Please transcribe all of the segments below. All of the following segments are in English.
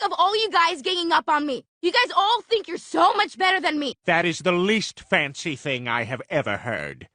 sick of all you guys ganging up on me. You guys all think you're so much better than me. That is the least fancy thing I have ever heard.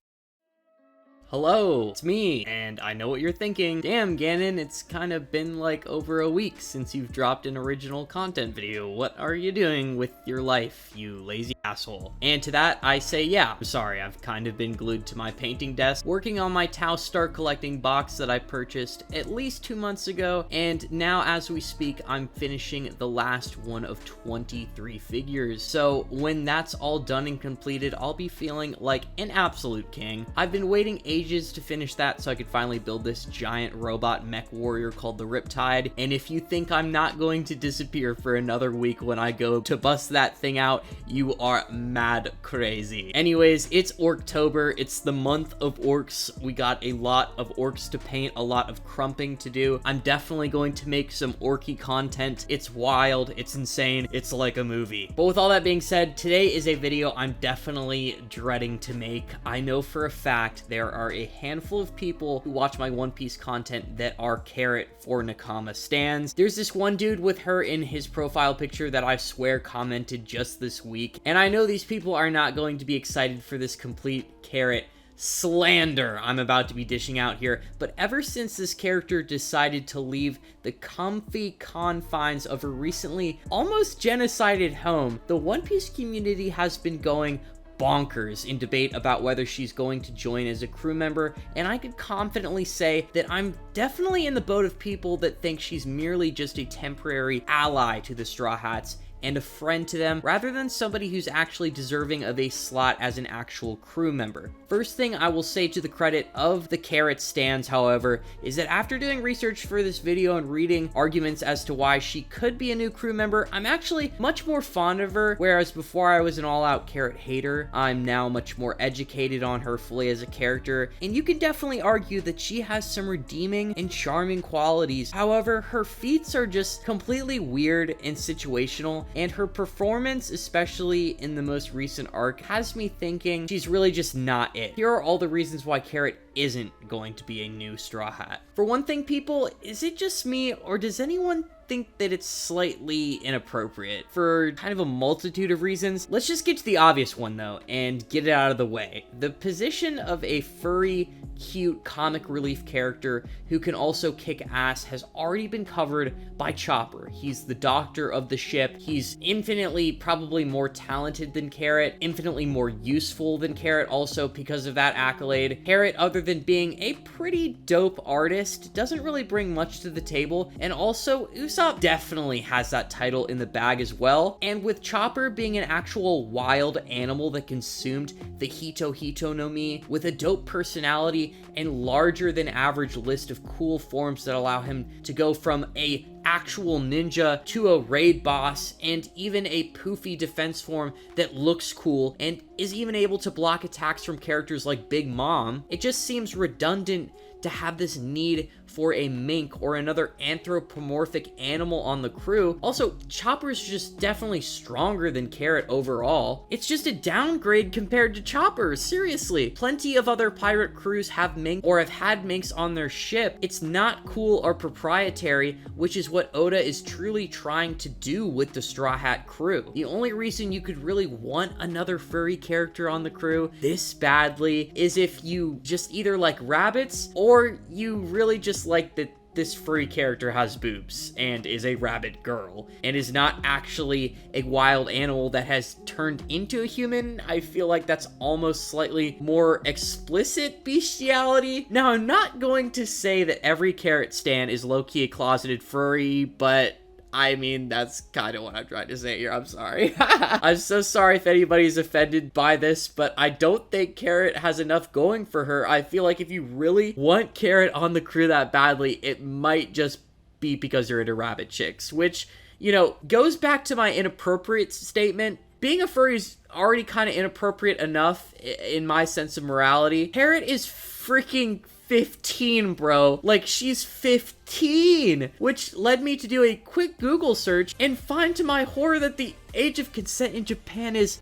Hello, it's me, and I know what you're thinking. Damn, Gannon, it's kind of been like over a week since you've dropped an original content video. What are you doing with your life, you lazy asshole? And to that, I say, yeah, I'm sorry, I've kind of been glued to my painting desk, working on my Tau Star collecting box that I purchased at least 2 months ago, and now as we speak, I'm finishing the last one of 23 figures. So when that's all done and completed, I'll be feeling like an absolute king. I've been waiting ages to finish that so I could finally build this giant robot mech warrior called the Riptide, and if you think I'm not going to disappear for another week when I go to bust that thing out, you are mad crazy. Anyways, it's Orktober, it's the month of orcs. We got a lot of orcs to paint, a lot of crumping to do. I'm definitely going to make some orky content. It's wild, it's insane, it's like a movie. But with all that being said, today is a video I'm definitely dreading to make. I know for a fact there are a handful of people who watch my One Piece content that are Carrot4Nakama Stans. There's this one dude with her in his profile picture that I swear commented just this week, and I know these people are not going to be excited for this complete Carrot slander I'm about to be dishing out here, but ever since this character decided to leave the comfy confines of her recently almost genocided home, the One Piece community has been going bonkers in debate about whether she's going to join as a crew member, and I could confidently say that I'm definitely in the boat of people that think she's merely just a temporary ally to the Straw Hats and a friend to them, rather than somebody who's actually deserving of a slot as an actual crew member. First thing I will say to the credit of the Carrot Stans, however, is that after doing research for this video and reading arguments as to why she could be a new crew member, I'm actually much more fond of her, whereas before I was an all-out Carrot hater, I'm now much more educated on her fully as a character, and you can definitely argue that she has some redeeming and charming qualities. However, her feats are just completely weird and situational, and her performance, especially in the most recent arc, has me thinking she's really just not it. Here are all the reasons why Carrot isn't going to be a new Straw Hat. For one thing, people, is it just me, or does anyone think that it's slightly inappropriate? For kind of a multitude of reasons. Let's just get to the obvious one though, and get it out of the way. The position of a furry, cute comic relief character who can also kick ass has already been covered by Chopper. He's the doctor of the ship. He's infinitely probably more talented than Carrot, infinitely more useful than Carrot also because of that accolade. Carrot, other than being a pretty dope artist, doesn't really bring much to the table, and also Usopp definitely has that title in the bag as well, and with Chopper being an actual wild animal that consumed the Hito Hito no Mi, with a dope personality and larger than average list of cool forms that allow him to go from a actual ninja to a raid boss, and even a poofy defense form that looks cool and is even able to block attacks from characters like Big Mom, it just seems redundant to have this need for a mink or another anthropomorphic animal on the crew. Also, Chopper's just definitely stronger than Carrot overall. It's just a downgrade compared to Chopper, seriously. Plenty of other pirate crews have mink or have had minks on their ship. It's not cool or proprietary, which is what Oda is truly trying to do with the Straw Hat crew. The only reason you could really want another furry character on the crew this badly is if you just either like rabbits or you really just like that this furry character has boobs and is a rabbit girl and is not actually a wild animal that has turned into a human. I feel like that's almost slightly more explicit bestiality. Now, I'm not going to say that every Carrot stan is low-key a closeted furry, but I mean, that's kind of what I'm trying to say here. I'm sorry. I'm so sorry if anybody's offended by this, but I don't think Carrot has enough going for her. I feel like if you really want Carrot on the crew that badly, it might just be because you're into rabbit chicks, which, you know, goes back to my inappropriate statement. Being a furry is already kind of inappropriate enough in my sense of morality. Carrot is freaking 15, bro. Like, she's 15, which led me to do a quick Google search and find to my horror that the age of consent in Japan is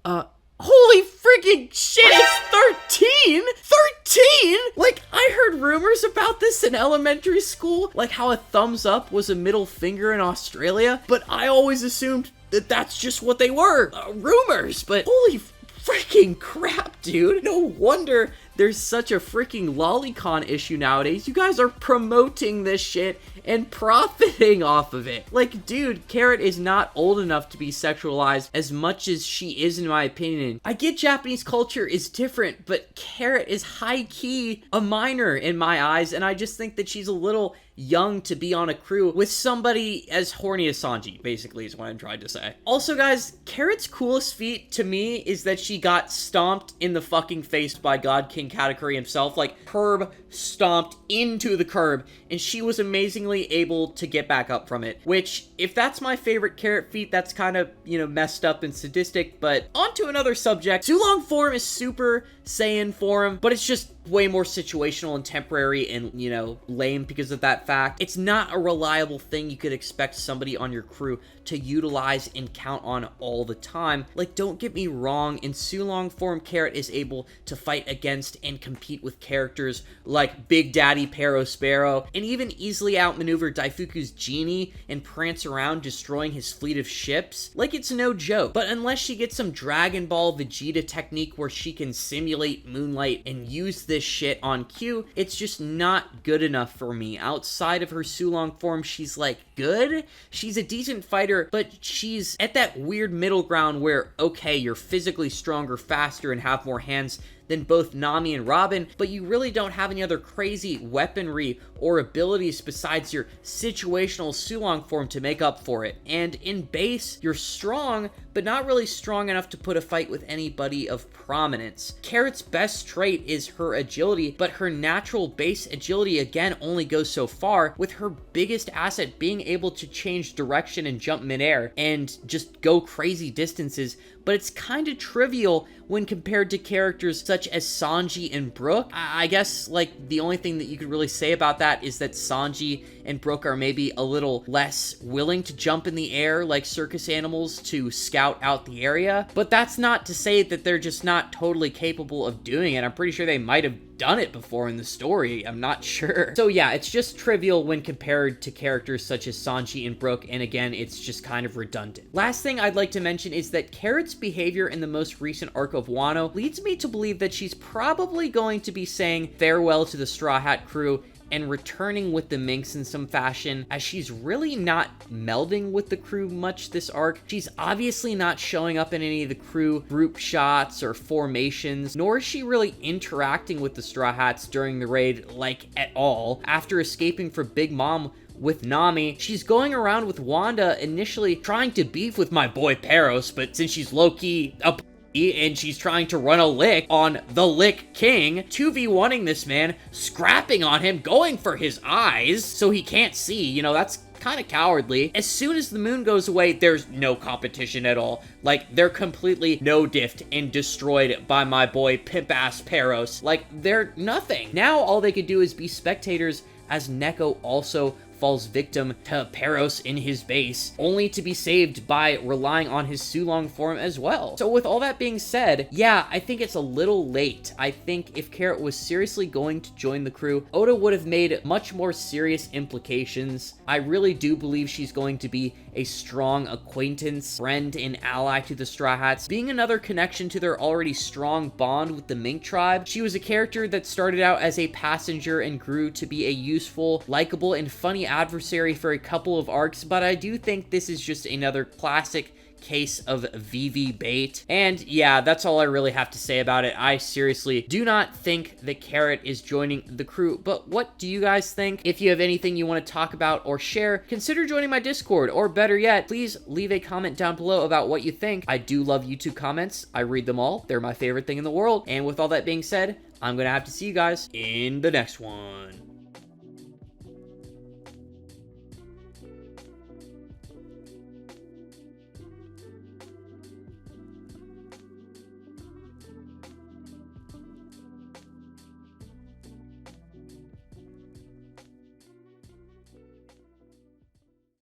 Holy freaking shit, it's 13? 13? Like, I heard rumors about this in elementary school, like how a thumbs up was a middle finger in Australia, but I always assumed that that's just what they were, rumors, but holy freaking crap, dude. No wonder there's such a freaking lolicon issue nowadays. You guys are promoting this shit and profiting off of it. Like, dude, Carrot is not old enough to be sexualized as much as she is, in my opinion. I get Japanese culture is different, but Carrot is high-key a minor in my eyes, and I just think that she's a little young to be on a crew with somebody as horny as Sanji, basically, is what I'm trying to say. Also, guys, Carrot's coolest feat to me is that she got stomped in the fucking face by God King Katakuri himself, like, curb stomped into the curb, and she was amazingly able to get back up from it, which, if that's my favorite Carrot feat, that's kind of, you know, messed up and sadistic. But on to another subject. Sulong form is Super Saiyan form, but it's just way more situational and temporary and, you know, lame because of that fact. It's not a reliable thing you could expect somebody on your crew to utilize and count on all the time. Like, don't get me wrong, in Sulong form, Carrot is able to fight against and compete with characters like Big Daddy Sparrow, and even easily outmaneuver Daifuku's genie and prance around destroying his fleet of ships. Like, it's no joke. But unless she gets some Dragon Ball Vegeta technique where she can simulate moonlight and use this shit on cue, it's just not good enough for me. Outside of her Sulong form, she's like good. She's a decent fighter, but she's at that weird middle ground where, okay, you're physically stronger, faster, and have more hands than both Nami and Robin, but you really don't have any other crazy weaponry or abilities besides your situational Sulong form to make up for it. And in base, you're strong, but not really strong enough to put a fight with anybody of prominence. Carrot's best trait is her agility, but her natural base agility again only goes so far, with her biggest asset being able to change direction and jump midair and just go crazy distances. But it's kind of trivial when compared to characters such as Sanji and Brook. I guess, like, the only thing that you could really say about that is that Sanji and Brook are maybe a little less willing to jump in the air like circus animals to scout out the area. But that's not to say that they're just not totally capable of doing it. I'm pretty sure they might have done it before in the story. I'm not sure. So yeah, it's just trivial when compared to characters such as Sanji and Brook, and again, it's just kind of redundant. Last thing I'd like to mention is that Carrot's behavior in the most recent arc of Wano leads me to believe that she's probably going to be saying farewell to the Straw Hat crew and returning with the Minx in some fashion, as she's really not melding with the crew much this arc. She's obviously not showing up in any of the crew group shots or formations, nor is she really interacting with the Straw Hats during the raid, like, at all. After escaping from Big Mom with Nami, she's going around with Wanda, initially trying to beef with my boy Peros, but since she's low-key a and she's trying to run a lick on the Lick King, 2v1ing this man, scrapping on him, going for his eyes so he can't see. You know, that's kind of cowardly. As soon as the moon goes away, there's no competition at all. Like, they're completely no-diffed and destroyed by my boy pimp-ass Peros. Like, they're nothing. Now all they could do is be spectators as Neko also falls victim to Peros in his base, only to be saved by relying on his Sulong form as well. So with all that being said, yeah, I think it's a little late. I think if Carrot was seriously going to join the crew, Oda would have made much more serious implications. I really do believe she's going to be a strong acquaintance, friend, and ally to the Straw Hats, being another connection to their already strong bond with the Mink tribe. She was a character that started out as a passenger and grew to be a useful, likable, and funny adversary for a couple of arcs, but I do think this is just another classic case of VV bait. And yeah, that's all I really have to say about it. I seriously do not think that Carrot is joining the crew, but what do you guys think? If you have anything you want to talk about or share, consider joining my Discord, or better yet, please leave a comment down below about what you think. I do love YouTube comments. I read them all. They're my favorite thing in the world. And with all that being said, I'm gonna have to see you guys in the next one.